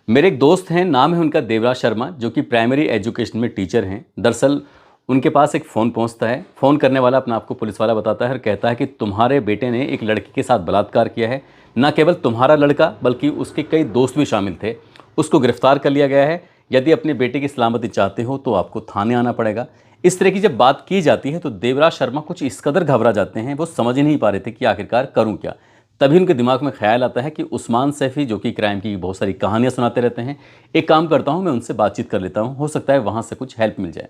मेरे एक दोस्त हैं, नाम है उनका देवराज शर्मा, जो कि प्राइमरी एजुकेशन में टीचर हैं। दरअसल उनके पास एक फ़ोन पहुंचता है। फ़ोन करने वाला अपने आप को पुलिस वाला बताता है और कहता है कि तुम्हारे बेटे ने एक लड़की के साथ बलात्कार किया है। न केवल तुम्हारा लड़का बल्कि उसके कई दोस्त भी शामिल थे। उसको गिरफ्तार कर लिया गया है। यदि अपने बेटे की सलामती चाहते हो तो आपको थाने आना पड़ेगा। इस तरह की जब बात की जाती है तो देवराज शर्मा कुछ इस कदर घबरा जाते हैं, वो समझ ही नहीं पा रहे थे कि आखिरकार करूं क्या। तभी उनके दिमाग में ख्याल आता है कि उस्मान सैफी, जो कि क्राइम की बहुत सारी कहानियां सुनाते रहते हैं, एक काम करता हूं, मैं उनसे बातचीत कर लेता हूं, हो सकता है वहां से कुछ हेल्प मिल जाए।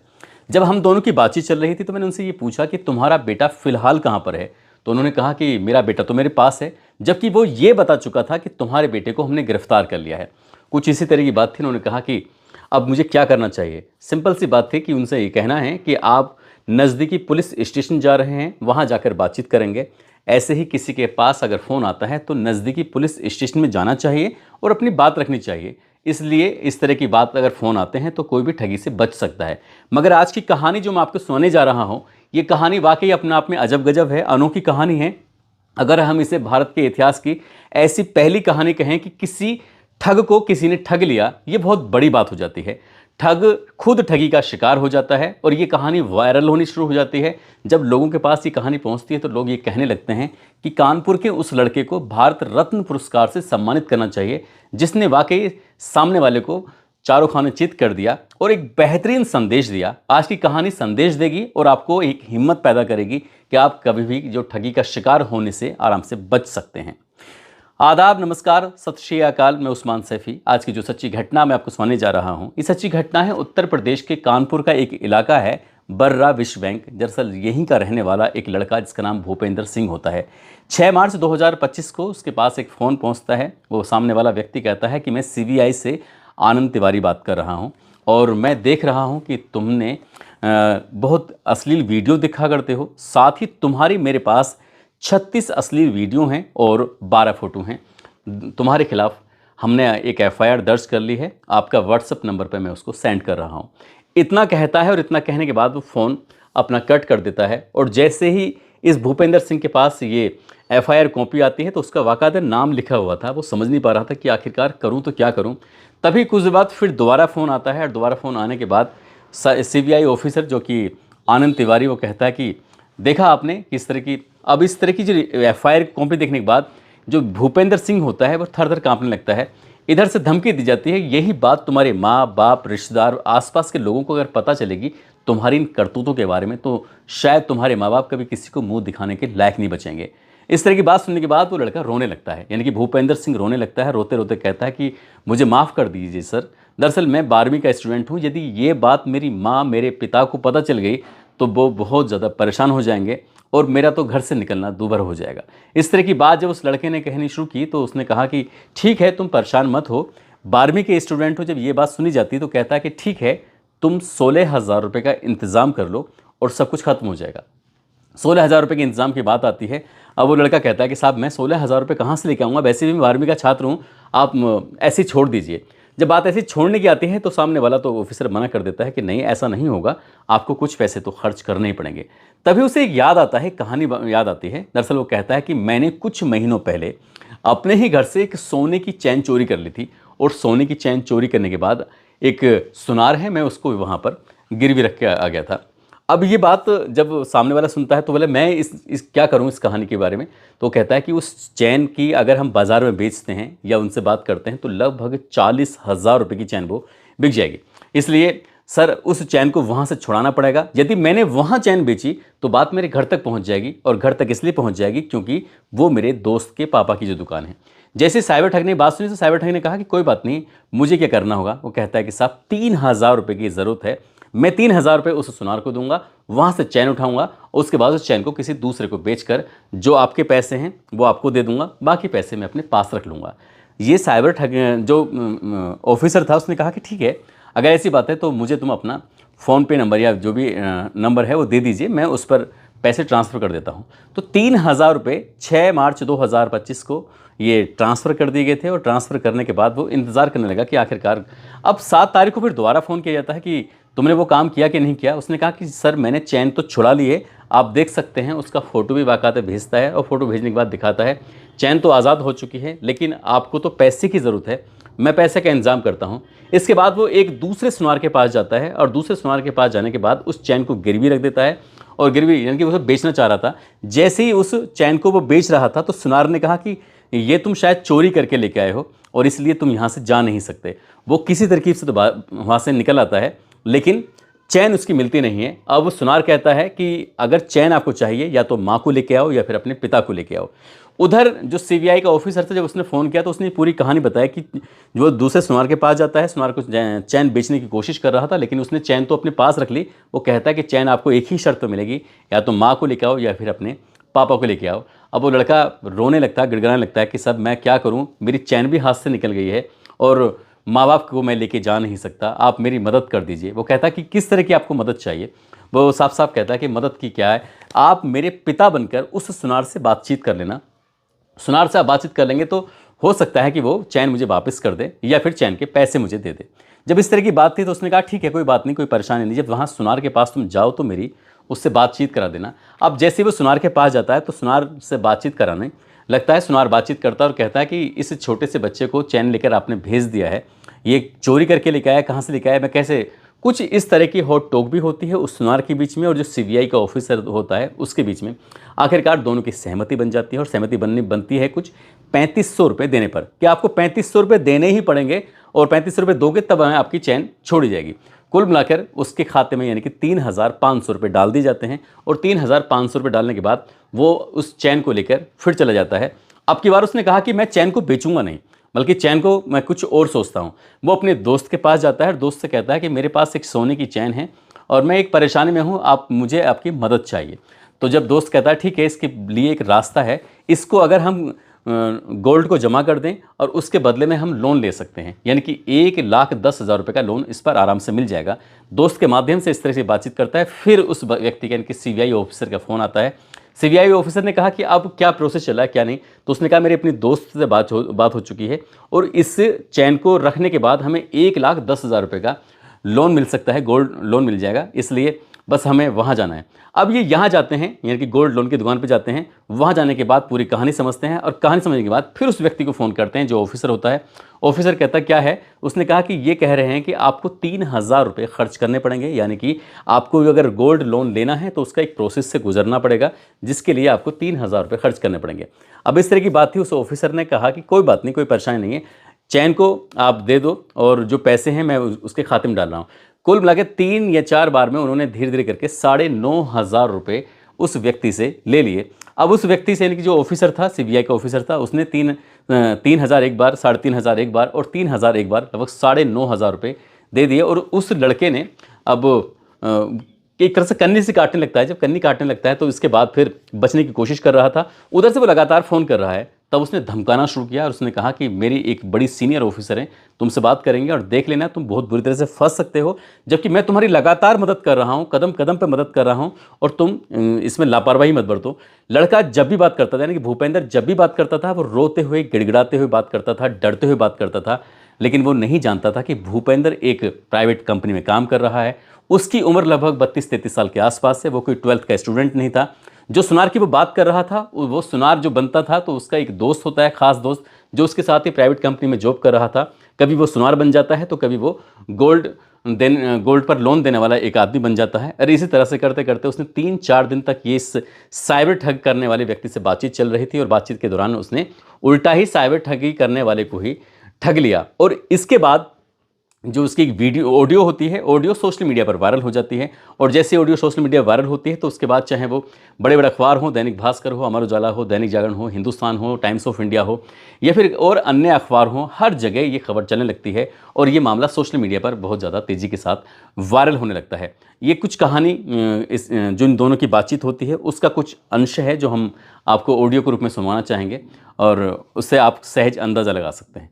जब हम दोनों की बातचीत चल रही थी तो मैंने उनसे ये पूछा कि तुम्हारा बेटा फिलहाल कहाँ पर है। तो उन्होंने कहा कि मेरा बेटा तो मेरे पास है, जबकि वो ये बता चुका था कि तुम्हारे बेटे को हमने गिरफ्तार कर लिया है। कुछ इसी तरह की बात थी। उन्होंने कहा कि अब मुझे क्या करना चाहिए। सिंपल सी बात थी कि उनसे ये कहना है कि आप नज़दीकी पुलिस स्टेशन जा रहे हैं, वहाँ जाकर बातचीत करेंगे। ऐसे ही किसी के पास अगर फ़ोन आता है तो नज़दीकी पुलिस स्टेशन में जाना चाहिए और अपनी बात रखनी चाहिए। इसलिए इस तरह की बात अगर फ़ोन आते हैं तो कोई भी ठगी से बच सकता है। मगर आज की कहानी जो मैं आपको सुनाने जा रहा हूँ, ये कहानी वाकई अपने आप में अजब गजब है, अनोखी कहानी है। अगर हम इसे भारत के इतिहास की ऐसी पहली कहानी कहें कि किसी ठग को किसी ने ठग लिया, ये बहुत बड़ी बात हो जाती है। ठग खुद ठगी का शिकार हो जाता है और ये कहानी वायरल होनी शुरू हो जाती है। जब लोगों के पास ये कहानी पहुंचती है तो लोग ये कहने लगते हैं कि कानपुर के उस लड़के को भारत रत्न पुरस्कार से सम्मानित करना चाहिए, जिसने वाकई सामने वाले को चारों खाने चित कर दिया और एक बेहतरीन संदेश दिया। आज की कहानी संदेश देगी और आपको एक हिम्मत पैदा करेगी कि आप कभी भी जो ठगी का शिकार होने से आराम से बच सकते हैं। आदाब, नमस्कार, सत श्री अकाल। मैं उस्मान सैफी। आज की जो सच्ची घटना मैं आपको सुनाने जा रहा हूं, ये सच्ची घटना है उत्तर प्रदेश के कानपुर का एक इलाका है बर्रा विश्व बैंक। दरअसल यहीं का रहने वाला एक लड़का जिसका नाम भूपेंद्र सिंह होता है। 6 मार्च 2025 को उसके पास एक फ़ोन पहुंचता है। वो सामने वाला व्यक्ति कहता है कि मैं सीबीआई से आनंद तिवारी बात कर रहा हूं और मैं देख रहा हूं कि तुमने बहुत अश्लील वीडियो दिखा करते हो, साथ ही तुम्हारी मेरे पास 36 अश्लील वीडियो हैं और 12 फ़ोटो हैं। तुम्हारे खिलाफ हमने एक एफआईआर दर्ज कर ली है। आपका व्हाट्सएप नंबर पर मैं उसको सेंड कर रहा हूँ। इतना कहता है और इतना कहने के बाद वो फ़ोन अपना कट कर देता है। और जैसे ही इस भूपेंद्र सिंह के पास ये एफआईआर कॉपी आती है तो उसका बाकायदा नाम लिखा हुआ था। वो समझ नहीं पा रहा था कि आखिरकार करूँ तो क्या करूँ। तभी कुछ देर बाद फिर दोबारा फ़ोन आता है और दोबारा फ़ोन आने के बाद सीबीआई ऑफिसर, जो कि आनंद तिवारी, वो कहता है कि देखा आपने किस तरह की। अब इस तरह की जो एफआईआर कॉपी देखने के बाद जो भूपेंद्र सिंह होता है वो थर थर कांपने लगता है। इधर से धमकी दी जाती है, यही बात तुम्हारे माँ बाप, रिश्तेदार, आसपास के लोगों को अगर पता चलेगी तुम्हारी इन करतूतों के बारे में तो शायद तुम्हारे माँ बाप कभी किसी को मुंह दिखाने के लायक नहीं बचेंगे। इस तरह की बात सुनने के बाद वो लड़का रोने लगता है, यानी कि भूपेंद्र सिंह रोने लगता है। रोते रोते कहता है कि मुझे माफ़ कर दीजिए सर, दरअसल मैं 12वीं का स्टूडेंट हूँ। यदि ये बात मेरी माँ, मेरे पिता को पता चल गई तो वो बहुत ज़्यादा परेशान हो जाएंगे और मेरा तो घर से निकलना दूभर हो जाएगा। इस तरह की बात जब उस लड़के ने कहनी शुरू की तो उसने कहा कि ठीक है, तुम परेशान मत हो, 12वीं के स्टूडेंट हो। जब ये बात सुनी जाती तो कहता है कि ठीक है, तुम 16,000 रुपये का इंतज़ाम कर लो और सब कुछ खत्म हो जाएगा। 16,000 रुपये के इंतज़ाम की बात आती है। अब वो लड़का कहता है कि साहब मैं 16,000 रुपये कहाँ से लेके आऊँगा, वैसे भी मैं 12वीं का छात्र हूँ, आप ऐसे ही छोड़ दीजिए। जब बात ऐसी छोड़ने की आती है तो सामने वाला तो ऑफिसर मना कर देता है कि नहीं, ऐसा नहीं होगा, आपको कुछ पैसे तो खर्च करने ही पड़ेंगे। तभी उसे एक याद आता है, कहानी याद आती है। दरअसल वो कहता है कि मैंने कुछ महीनों पहले अपने ही घर से एक सोने की चैन चोरी कर ली थी और सोने की चैन चोरी करने के बाद एक सुनार है, मैं उसको वहाँ पर गिरवी रख के आ गया था। अब ये बात जब सामने वाला सुनता है तो बोले मैं इस क्या करूं इस कहानी के बारे में। तो कहता है कि उस चैन की अगर हम बाज़ार में बेचते हैं या उनसे बात करते हैं तो लगभग 40,000 रुपये की चैन वो बिक जाएगी। इसलिए सर उस चैन को वहाँ से छुड़ाना पड़ेगा। यदि मैंने वहाँ चैन बेची तो बात मेरे घर तक पहुँच जाएगी, और घर तक इसलिए पहुँच जाएगी क्योंकि वो मेरे दोस्त के पापा की जो दुकान है। जैसे साइबर ठग ने बात सुनी तो साइबर ठग ने कहा कि कोई बात नहीं, मुझे क्या करना होगा। वो कहता है कि साहब 3,000 रुपये की ज़रूरत है, मैं 3,000 रुपये उस सुनार को दूंगा, वहाँ से चैन उठाऊंगा और उसके बाद उस चैन को किसी दूसरे को बेचकर जो आपके पैसे हैं वो आपको दे दूंगा, बाकी पैसे मैं अपने पास रख लूँगा। ये साइबर ठग जो ऑफिसर था उसने कहा कि ठीक है, अगर ऐसी बात है तो मुझे तुम अपना फ़ोनपे नंबर या जो भी नंबर है वो दे दीजिए, मैं उस पर पैसे ट्रांसफ़र कर देता हूँ। तो 3,000 रुपये 6 मार्च 2025 को ये ट्रांसफ़र कर दिए गए थे। और ट्रांसफ़र करने के बाद वो इंतज़ार करने लगा कि आखिरकार अब 7 तारीख को फिर दोबारा फ़ोन किया जाता है कि तुमने वो काम किया कि नहीं किया? उसने कहा कि सर मैंने चैन तो छुड़ा ली है, आप देख सकते हैं। उसका फ़ोटो भी बाकायदा भेजता है और फ़ोटो भेजने के बाद दिखाता है चैन तो आज़ाद हो चुकी है, लेकिन आपको तो पैसे की ज़रूरत है, मैं पैसे का इंतज़ाम करता हूँ। इसके बाद वो एक दूसरे सुनार के पास जाता है और दूसरे सुनार के पास जाने के बाद उस चैन को गिरवी रख देता है, और गिरवी यानी कि वो बेचना चाह रहा था। जैसे ही उस चैन को वो बेच रहा था तो सुनार ने कहा कि ये तुम शायद चोरी करके लेके आए हो और इसलिए तुम यहाँ से जा नहीं सकते। वो किसी तरकीब से तो वहाँ से निकल आता है, लेकिन चैन उसकी मिलती नहीं है। अब सुनार कहता है कि अगर चैन आपको चाहिए या तो माँ को लेके आओ या फिर अपने पिता को लेके आओ। उधर जो सीबीआई का ऑफिसर था, जब उसने फ़ोन किया तो उसने पूरी कहानी बताया कि जो दूसरे सुनार के पास जाता है, सुनार को चैन बेचने की कोशिश कर रहा था, लेकिन उसने चैन तो अपने पास रख ली। वो कहता है कि चैन आपको एक ही शर्त पर मिलेगी, या तो माँ को लेके आओ या फिर अपने पापा को लेके आओ। अब वो लड़का रोने लगता है, गिड़गिड़ाने लगता है कि सब मैं क्या करूँ, मेरी चैन भी हाथ से निकल गई है और माँ बाप को मैं लेके जा नहीं सकता, आप मेरी मदद कर दीजिए। वो कहता है कि किस तरह की आपको मदद चाहिए? वो साफ साफ कहता है कि मदद की क्या है, आप मेरे पिता बनकर उस सुनार से बातचीत कर लेना। सुनार से आप बातचीत कर लेंगे तो हो सकता है कि वो चैन मुझे वापस कर दे या फिर चैन के पैसे मुझे दे दे। जब इस तरह की बात थी तो उसने कहा ठीक है, कोई बात नहीं, कोई परेशानी नहीं, जब वहाँ सुनार के पास तुम जाओ तो मेरी उससे बातचीत करा देना। अब जैसे ही वो सुनार के पास जाता है तो सुनार से बातचीत कराने लगता है। सुनार बातचीत करता है और कहता है कि इस छोटे से बच्चे को चैन लेकर आपने भेज दिया है, ये चोरी करके लेके आया, कहाँ से लेके आया, मैं कैसे, कुछ इस तरह की हॉट टॉक भी होती है उस सुनार के बीच में और जो सीबीआई का ऑफिसर होता है उसके बीच में। आखिरकार दोनों की सहमति बन जाती है और सहमति बनती है कुछ 3500 रुपये देने पर, कि आपको 3500 रुपये देने ही पड़ेंगे और 3500 रुपये दोगे तब हमें आपकी चैन छोड़ी जाएगी। कुल मिलाकर उसके खाते में यानी कि 3500 रुपये डाल दिए जाते हैं और 3500 रुपये डालने के बाद वो उस चैन को लेकर फिर चला जाता है। अब की बार उसने कहा कि मैं चैन को बेचूंगा नहीं, बल्कि चैन को मैं कुछ और सोचता हूँ। वो अपने दोस्त के पास जाता है और दोस्त से कहता है कि मेरे पास एक सोने की चैन है और मैं एक परेशानी में हूँ, आप मुझे आपकी मदद चाहिए। तो जब दोस्त कहता है ठीक है, इसके लिए एक रास्ता है, इसको अगर हम गोल्ड को जमा कर दें और उसके बदले में हम लोन ले सकते हैं, यानी कि 1,10,000 रुपये का लोन इस पर आराम से मिल जाएगा। दोस्त के माध्यम से इस तरह से बातचीत करता है। फिर उस व्यक्ति का यानी कि सीबीआई ऑफिसर का फ़ोन आता है। सीबीआई ऑफिसर ने कहा कि अब क्या प्रोसेस चला है क्या नहीं, तो उसने कहा मेरे अपनी दोस्त से बात हो चुकी है और इस चैन को रखने के बाद हमें 1,10,000 रुपये का लोन मिल सकता है, गोल्ड लोन मिल जाएगा, इसलिए बस हमें वहाँ जाना है। अब ये यहाँ जाते हैं यानी कि गोल्ड लोन की दुकान पे जाते हैं। वहाँ जाने के बाद पूरी कहानी समझते हैं और कहानी समझने के बाद फिर उस व्यक्ति को फ़ोन करते हैं जो ऑफिसर होता है। ऑफिसर कहता क्या है, उसने कहा कि ये कह रहे हैं कि आपको 3,000 रुपये खर्च करने पड़ेंगे, यानी कि आपको अगर गोल्ड लोन लेना है तो उसका एक प्रोसेस से गुजरना पड़ेगा जिसके लिए आपको 3,000 रुपये खर्च करने पड़ेंगे। अब इस तरह की बात थी। उस ऑफिसर ने कहा कि कोई बात नहीं, कोई परेशानी नहीं है, चैन को आप दे दो और जो पैसे हैं मैं उसके खाते में डाल रहा हूँ। कुल मिला के 3 या 4 बार में उन्होंने धीरे धीरे करके 9,500 रुपये उस व्यक्ति से ले लिए। अब उस व्यक्ति से यानी कि जो ऑफिसर था, सीबीआई का ऑफिसर था, उसने 3,000 एक बार, 3,500 एक बार और 3,000 एक बार, लगभग 9,500 रुपये दे दिए। और उस लड़के ने अब एक तरह से कन्नी से काटने लगता है। जब कन्नी काटने लगता है तो इसके बाद फिर बचने की कोशिश कर रहा था। उधर से वो लगातार फ़ोन कर रहा है। तब उसने धमकाना शुरू किया और उसने कहा कि मेरी एक बड़ी सीनियर ऑफिसर है, तुमसे बात करेंगे और देख लेना तुम बहुत बुरी तरह से फंस सकते हो, जबकि मैं तुम्हारी लगातार मदद कर रहा हूँ, कदम कदम पे मदद कर रहा हूँ और तुम इसमें लापरवाही मत बरतो। लड़का जब भी बात करता था, यानी कि भूपेंद्र जब भी बात करता था वो रोते हुए, गिड़गिड़ाते हुए बात करता था, डरते हुए बात करता था। लेकिन वो नहीं जानता था कि भूपेंद्र एक प्राइवेट कंपनी में काम कर रहा है। उसकी उम्र लगभग 32-33 साल के आसपास है। वो कोई 12th का स्टूडेंट नहीं था। जो सुनार की वो बात कर रहा था, वो सुनार जो बनता था तो उसका एक दोस्त होता है, खास दोस्त, जो उसके साथ ही प्राइवेट कंपनी में जॉब कर रहा था। कभी वो सुनार बन जाता है तो कभी वो गोल्ड पर लोन देने वाला एक आदमी बन जाता है। और इसी तरह से करते करते उसने 3-4 दिन तक ये साइबर ठग करने वाले व्यक्ति से बातचीत चल रही थी और बातचीत के दौरान उसने उल्टा ही साइबर ठगी करने वाले को ही ठग लिया। और इसके बाद जो उसकी एक ऑडियो होती है, ऑडियो सोशल मीडिया पर वायरल हो जाती है। और जैसे ऑडियो सोशल मीडिया वायरल होती है तो उसके बाद चाहे वो बड़े बड़े अखबार हो, दैनिक भास्कर हो, अमर उजाला हो, दैनिक जागरण हो, हिंदुस्तान हो, टाइम्स ऑफ इंडिया हो या फिर और अन्य अखबार हो, हर जगह ये खबर चलने लगती है और ये मामला सोशल मीडिया पर बहुत ज़्यादा तेज़ी के साथ वायरल होने लगता है। ये कुछ कहानी जो इन दोनों की बातचीत होती है उसका कुछ अंश है जो हम आपको ऑडियो के रूप में सुनवाना चाहेंगे और उससे आप सहज अंदाज़ा लगा सकते हैं।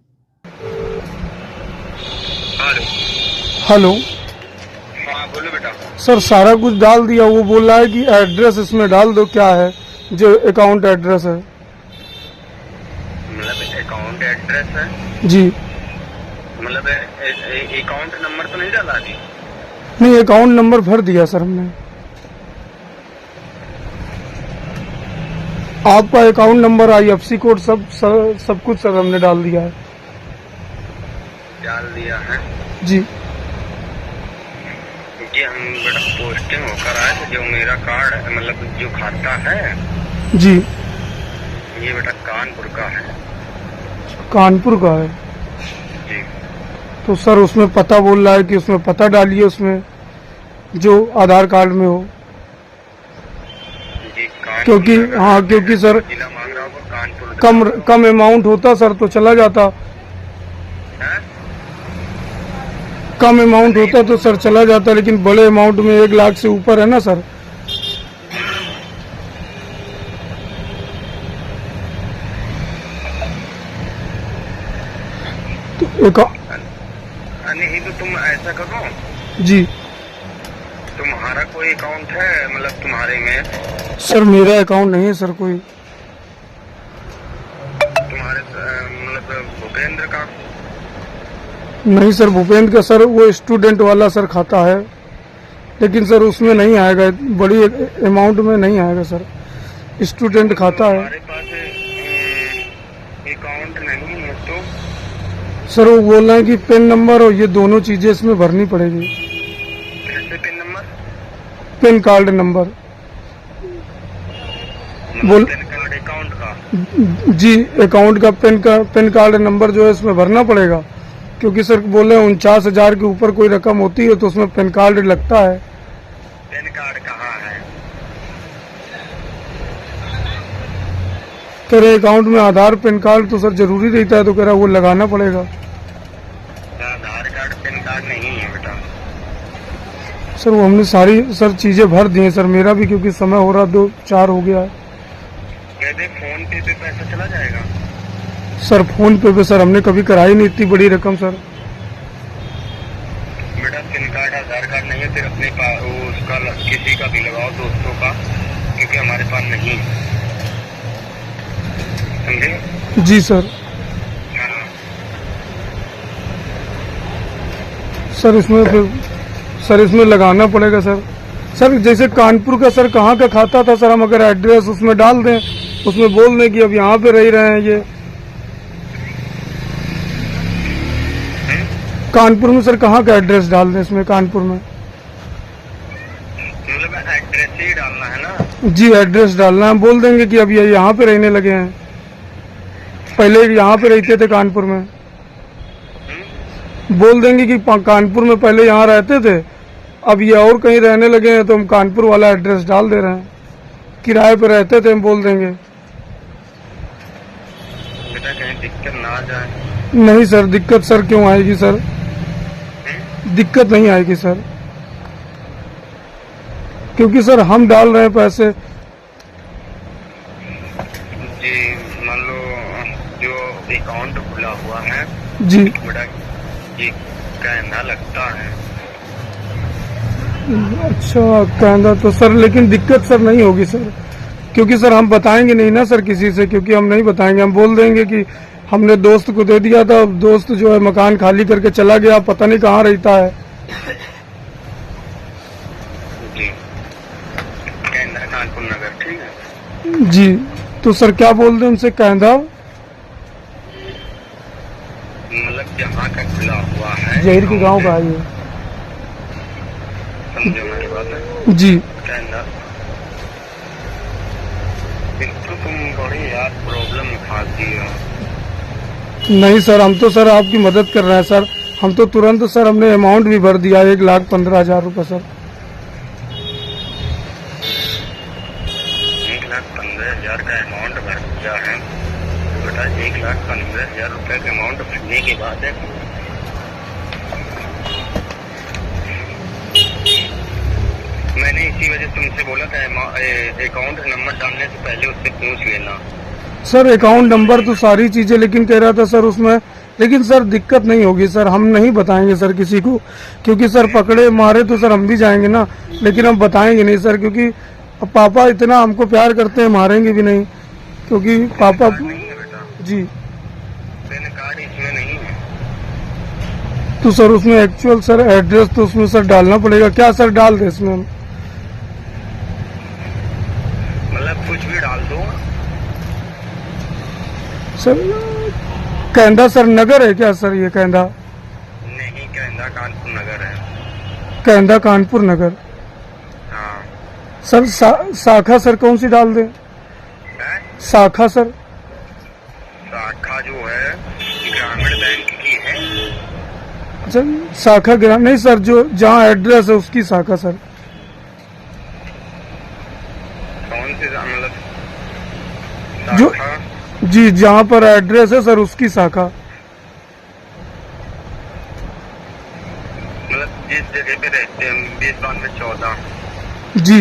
हेलो। हाँ बोलो बेटा। सर सारा कुछ डाल दिया, वो बोल रहा है कि एड्रेस इसमें डाल दो, क्या है जो अकाउंट एड्रेस है? मतलब अकाउंट एड्रेस है जी। मतलब अकाउंट नंबर तो नहीं डाला अभी? नहीं, अकाउंट नंबर भर दिया सर हमने। आपका अकाउंट नंबर, IFSC कोड सब कुछ सर हमने डाल दिया है। डाल दिया है जी जी। हम बेटा पोस्टिंग होकर आए थे, जो मेरा कार्ड है, मतलब जो खाता है जी, ये बेटा कानपुर का है। कानपुर का है। जी तो सर उसमें पता बोल रहा है कि उसमें पता डालिए, उसमें जो आधार कार्ड में हो। जी कानपुर क्योंकि नगर हाँ, क्योंकि सर जिला मांग रहा होगा कानपुर कम अमाउंट होता सर तो चला जाता। है। कम अमाउंट होता तो सर चला जाता, लेकिन बड़े अमाउंट में 1 लाख से ऊपर है ना सर। तो एक नहीं तो तुम ऐसा करो, जी तुम्हारा कोई अकाउंट है मतलब तुम्हारे में? सर मेरा अकाउंट नहीं है सर कोई। तुम्हारे मतलब भूपेंद्र का? नहीं सर, भूपेंद्र का सर वो स्टूडेंट वाला सर खाता है, लेकिन सर उसमें नहीं आएगा, बड़ी अमाउंट में नहीं आएगा सर। स्टूडेंट खाता है। हमारे पास अकाउंट नहीं है तो सर वो बोल रहे हैं कि पेन नंबर और ये दोनों चीजें इसमें भरनी पड़ेगी। कैसे pin number? PAN card number बोल पैन कार्ड अकाउंट का? जी, अकाउंट का पेन कार्ड नंबर जो है इसमें भरना पड़ेगा, क्योंकि सर बोले 49,000 के ऊपर कोई रकम होती है तो उसमें पेन कार्ड लगता है। पैन कार्ड कहाँ है? कह रहे अकाउंट में आधार पेन कार्ड तो सर जरूरी रहता है, तो कह रहा वो लगाना पड़ेगा। आधार कार्ड पैन कार्ड नहीं है बेटा। सर वो हमने सारी सर चीजें भर दी हैं सर, मेरा भी क्योंकि समय हो रहा 2-4 हो गया है। कहते फोन पे पैसा चला जाएगा? सर फोन पे सर हमने कभी कराई नहीं इतनी बड़ी रकम सर। बेटा पैन कार्ड आधार कार्ड नहीं है, फिर अपने पास वो उसका किसी का भी लगाओ, दोस्तों का, क्योंकि हमारे पास नहीं है, समझे? जी सर। हाँ। सर इसमें लगाना पड़ेगा सर। सर जैसे कानपुर का सर कहाँ का खाता था सर, हम अगर एड्रेस उसमें डाल दें, उसमें बोल दें कि अब यहाँ पे रह रहे हैं ये कानपुर में, सर कहाँ का एड्रेस डाल दें इसमें कानपुर में? मतलब एड्रेस ही डालना है ना? जी एड्रेस डालना है, बोल देंगे कि अब ये यहाँ पे रहने लगे हैं, पहले यहाँ पे रहते थे कानपुर में। बोल देंगे कि कानपुर में पहले यहाँ रहते थे, अब ये और कहीं रहने लगे हैं, तो हम कानपुर वाला एड्रेस डाल दे रहे हैं, किराए पे रहते थे, हम बोल देंगे। बेटा कहीं दिक्कत ना आ जाए। नहीं सर, दिक्कत सर क्यों आएगी सर, दिक्कत नहीं आएगी सर, क्योंकि सर हम डाल रहे हैं पैसे। जी मान लो जो अकाउंट खुला हुआ है जी बेटा, ये कहना लगता है। अच्छा कहना तो सर, लेकिन दिक्कत सर नहीं होगी सर, क्योंकि सर हम बताएंगे नहीं ना सर किसी से, क्योंकि हम नहीं बताएंगे, हम बोल देंगे कि हमने दोस्त को दे दिया था, दोस्त जो है मकान खाली करके चला गया, पता नहीं कहाँ रहता है। जी कहना कानपुर नगर, ठीक है? जी तो सर क्या बोल रहे हैं उनसे, कहना मतलब जहाँ का खुला हुआ है जहीर के गांव का है ये। समझो मेरी बात है? जी कहना बिल्कुल तुम बड़ी यार प्रॉब्लम में फंस गई हो। नहीं सर, हम तो सर आपकी मदद कर रहे हैं सर, हम तो तुरंत सर हमने अमाउंट भी भर दिया 1,15,000 रुपये सर। 1,15,000 का अमाउंट भर दिया है बेटा। 1,15,000 रुपए के अमाउंट भरने के बाद है मैंने इसी वजह तुमसे बोला था अकाउंट नंबर डालने से पहले उससे पूछ लेना। सर अकाउंट नंबर तो सारी चीजें, लेकिन कह रहा था सर उसमें, लेकिन सर दिक्कत नहीं होगी सर, हम नहीं बताएंगे सर किसी को, क्योंकि सर पकड़े मारे तो सर हम भी जाएंगे ना, लेकिन हम बताएंगे नहीं सर, क्योंकि अब पापा इतना हमको प्यार करते हैं, मारेंगे भी नहीं, क्योंकि पापा नहीं है बेटा, जी पैन कार्ड इसमें नहीं है। तो सर उसमें एक्चुअल सर एड्रेस तो उसमें सर डालना पड़ेगा क्या सर? डाल दे इसमें हम। मतलब कुछ भी डाल दो। सर कैंदा सर नगर है क्या सर? ये कैंदा नहीं, कैंदा कानपुर नगर है। कैंदा कानपुर नगर। हाँ। सर शाखा सर कौन सी डाल दें? है? शाखा सर? शाखा जो है ग्रामीण बैंक की है। अच्छा शाखा ग्राम नहीं सर, जो जहाँ एड्रेस है उसकी शाखा सर। कौन सी मतलब जो शाखा? जी जहाँ पर एड्रेस है सर उसकी शाखा। मतलब जिस जगह पे रहते हैं 209214। जी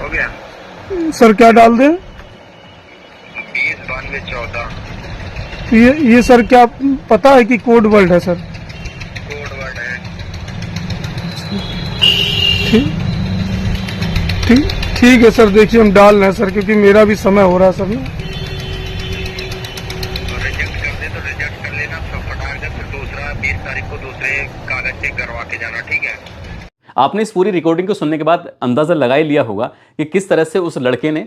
हो गया। सर क्या डाल दें? 209214 ये सर क्या पता है कि कोड वर्ड है सर? कोड वर्ड है। ठीक ठीक ठीक है सर, देखिए हम डाल रहे हैं सर क्योंकि मेरा भी समय हो रहा है सर ना। रिजेक्ट कर दे तो रिजेक्ट कर लेना, सब फटाक दे, फिर दूसरा 20 तारीख को दूसरे कागज चेक करवा के जाना, ठीक है? आपने इस पूरी रिकॉर्डिंग को सुनने के बाद अंदाज़ा लगा ही लिया होगा कि किस तरह से उस लड़के ने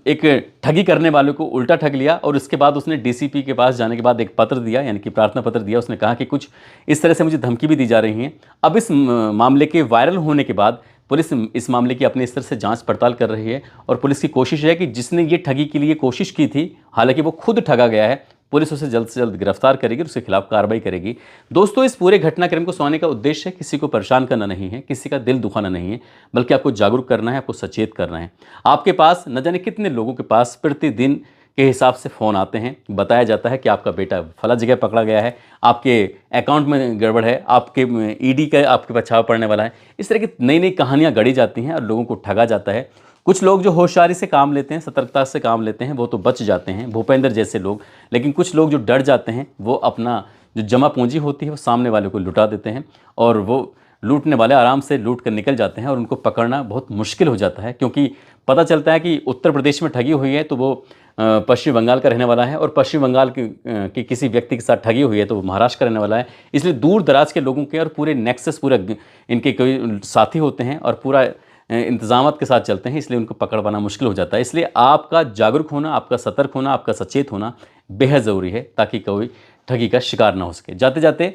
एक ठगी करने वालों को उल्टा ठग लिया और उसके बाद उसने डीसीपी के पास जाने के बाद एक पत्र दिया, यानी कि प्रार्थना पत्र दिया। उसने कहा कि कुछ इस तरह से मुझे धमकी भी दी जा रही है। अब इस मामले के वायरल होने के बाद पुलिस इस मामले की अपने स्तर से जांच पड़ताल कर रही है और पुलिस की कोशिश है कि जिसने ये ठगी के लिए कोशिश की थी, हालांकि वो खुद ठगा गया है, पुलिस उसे जल्द से जल्द गिरफ्तार करेगी और उसके खिलाफ कार्रवाई करेगी। दोस्तों, इस पूरे घटनाक्रम को सुनाने का उद्देश्य किसी को परेशान करना नहीं है, किसी का दिल दुखाना नहीं है, बल्कि आपको जागरूक करना है, आपको सचेत करना है। आपके पास न जाने कितने लोगों के पास प्रतिदिन के हिसाब से फ़ोन आते हैं, बताया जाता है कि आपका बेटा फला जगह पकड़ा गया है, आपके अकाउंट में गड़बड़ है, आपके ईडी का आपके बचाव पड़ने वाला है। इस तरह की नई नई कहानियाँ गढ़ी जाती हैं और लोगों को ठगा जाता है। कुछ लोग जो होशियारी से काम लेते हैं, सतर्कता से काम लेते हैं, वो तो बच जाते हैं, भूपेंद्र जैसे लोग। लेकिन कुछ लोग जो डर जाते हैं, वो अपना जो जमा पूंजी होती है वो सामने वाले को लुटा देते हैं और वो लूटने वाले आराम से लूट कर निकल जाते हैं और उनको पकड़ना बहुत मुश्किल हो जाता है, क्योंकि पता चलता है कि उत्तर प्रदेश में ठगी हुई है तो वो पश्चिम बंगाल का रहने वाला है और पश्चिम बंगाल की किसी व्यक्ति के साथ ठगी हुई है तो वो महाराष्ट्र का रहने वाला है। इसलिए दूर दराज के लोगों के और पूरे नेक्सस, पूरा इनके कोई साथी होते हैं और पूरा इंतजामात के साथ चलते हैं, इसलिए उनको पकड़ पाना मुश्किल हो जाता है। इसलिए आपका जागरूक होना, आपका सतर्क होना, आपका सचेत होना बेहद ज़रूरी है ताकि कोई ठगी का शिकार ना हो सके। जाते जाते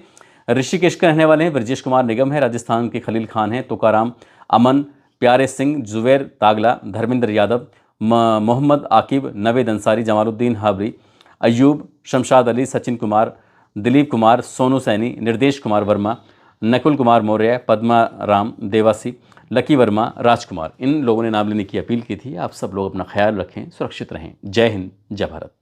ऋषिकेश के रहने वाले हैं ब्रजेश कुमार निगम है, राजस्थान के खलील खान हैं, तुकाराम, अमन, प्यारे सिंह, जुबैर तागला, धर्मेंद्र यादव, मोहम्मद आकिब, नवेद अंसारी, जमालुद्दीन हाबरी, अयूब, शमशाद अली, सचिन कुमार, दिलीप कुमार, सोनू सैनी, निर्देश कुमार वर्मा, नकुल कुमार मौर्य, पद्मा राम, देवासी, लकी वर्मा, राजकुमार, इन लोगों ने नाम लेने की अपील की थी। आप सब लोग अपना ख्याल रखें, सुरक्षित रहें। जय हिंद, जय भारत।